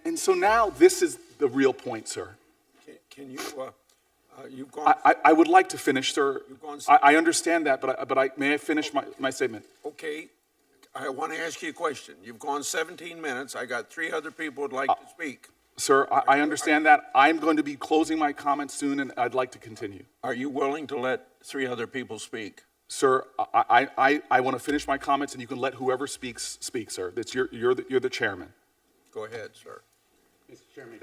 And so now this is the real point, sir. Can you, you've gone. I would like to finish, sir. You've gone. I understand that, but may I finish my statement? Okay. I want to ask you a question. You've gone 17 minutes. I got 3 other people who'd like to speak. Sir, I understand that. I'm going to be closing my comments soon, and I'd like to continue. Are you willing to let 3 other people speak? Sir, I want to finish my comments, and you can let whoever speaks speak, sir. That's you're the chairman. Go ahead, sir. Mr. Chairman,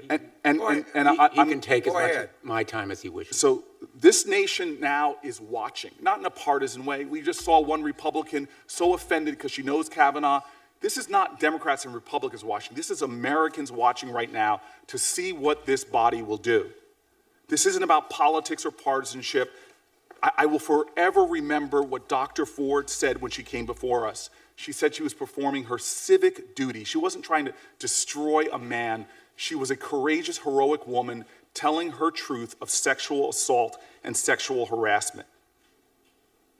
He can take as much ahead. of my time as he wishes. So this nation now is watching, not in a partisan way. We just saw one Republican so offended because she knows Kavanaugh. This is not Democrats and Republicans watching. This is Americans watching right now to see what this body will do. This isn't about politics or partisanship. I will forever remember what Dr. Ford said when she came before us. She said she was performing her civic duty. She wasn't trying to destroy a man. She was a courageous, heroic woman telling her truth of sexual assault and sexual harassment.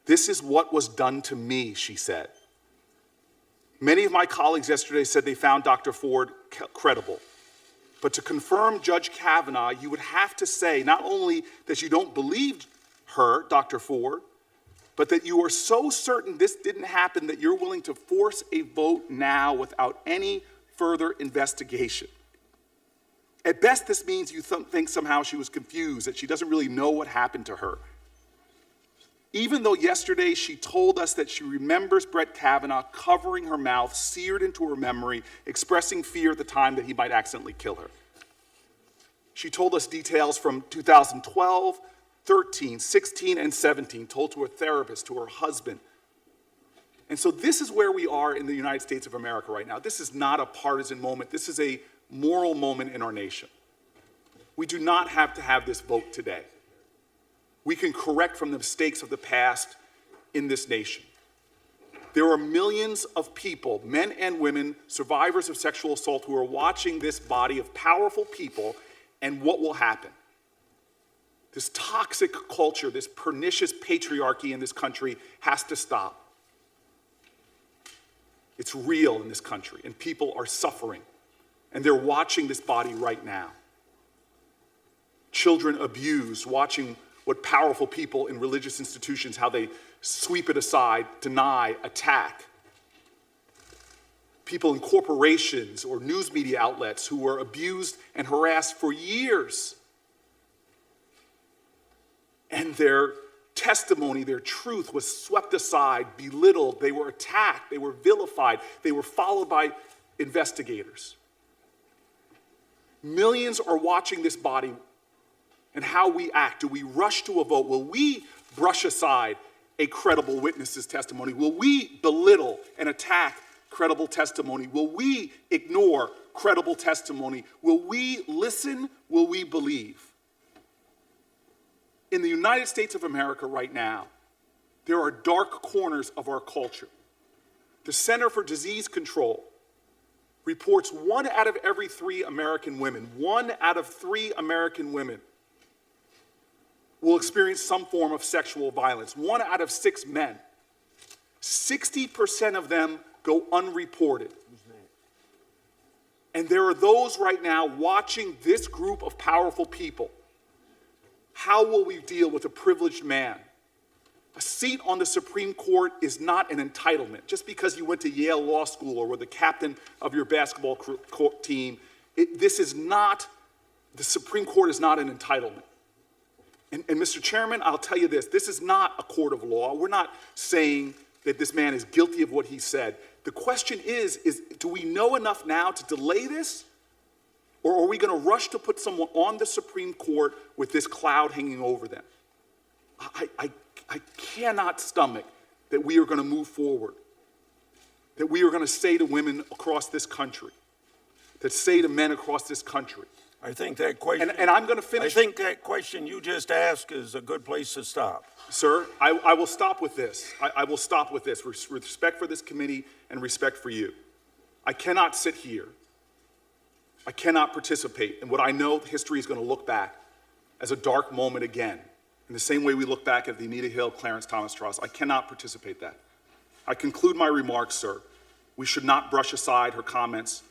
This is what was done to me, she said. Many of my colleagues yesterday said they found Dr. Ford credible. But to confirm Judge Kavanaugh, you would have to say not only that you don't believe her, Dr. Ford, but that you are so certain this didn't happen that you're willing to force a vote now without any further investigation. At best, this means you think somehow she was confused, that she doesn't really know what happened to her. Even though yesterday she told us that she remembers Brett Kavanaugh covering her mouth, seared into her memory, expressing fear at the time that he might accidentally kill her. She told us details from 2012, 13, 16, and 17, told to her therapist, to her husband. And so this is where we are in the United States of America right now. This is not a partisan moment. This is a moral moment in our nation. We do not have to have this vote today. We can correct from the mistakes of the past in this nation. There are millions of people, men and women, survivors of sexual assault, who are watching this body of powerful people, and what will happen? This toxic culture, this pernicious patriarchy in this country has to stop. It's real in this country, and people are suffering, and they're watching this body right now. Children abused, watching what powerful people in religious institutions, how they sweep it aside, deny, attack. People in corporations or news media outlets who were abused and harassed for years. And their testimony, their truth was swept aside, belittled. They were attacked, they were vilified, they were followed by investigators. Millions are watching this body and how we act. Do we rush to a vote? Will we brush aside a credible witness's testimony? Will we belittle and attack credible testimony? Will we ignore credible testimony? Will we listen? Will we believe? In the United States of America right now, there are dark corners of our culture. The Center for Disease Control reports 1 out of every 3 American women, 1 out of 3 American women will experience some form of sexual violence. 1 out of 6 men. 60% of them go unreported. And there are those right now watching this group of powerful people. How will we deal with a privileged man? A seat on the Supreme Court is not an entitlement. Just because you went to Yale Law School or were the captain of your basketball team, the Supreme Court is not an entitlement. And Mr. Chairman, I'll tell you this is not a court of law. We're not saying that this man is guilty of what he said. The question is do we know enough now to delay this? Or are we going to rush to put someone on the Supreme Court with this cloud hanging over them? I cannot stomach that we are going to move forward, that we are going to say to women across this country, that say to men across this country. I think that question. And I'm going to finish. I think that question you just asked is a good place to stop. Sir, I will stop with this. I will stop with this with respect for this committee and respect for you. I cannot sit here. I cannot participate in what I know history is going to look back as a dark moment again, in the same way we look back at the Anita Hill, Clarence Thomas trials. I cannot participate in that. I conclude my remarks, sir. We should not brush aside her comments.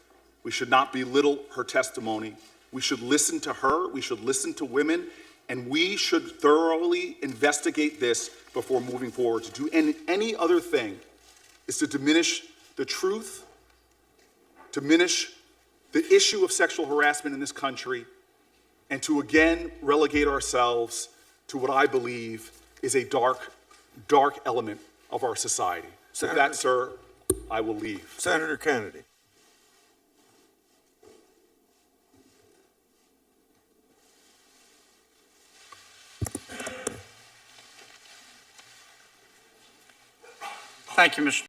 We should not belittle her testimony. We should listen to her, we should listen to women, and we should thoroughly investigate this before moving forward. To do any other thing is to diminish the truth, diminish the issue of sexual harassment in this country, and to again relegate ourselves to what I believe is a dark, dark element of our society. With that, sir, I will leave. Senator Kennedy. Thank you, Mr.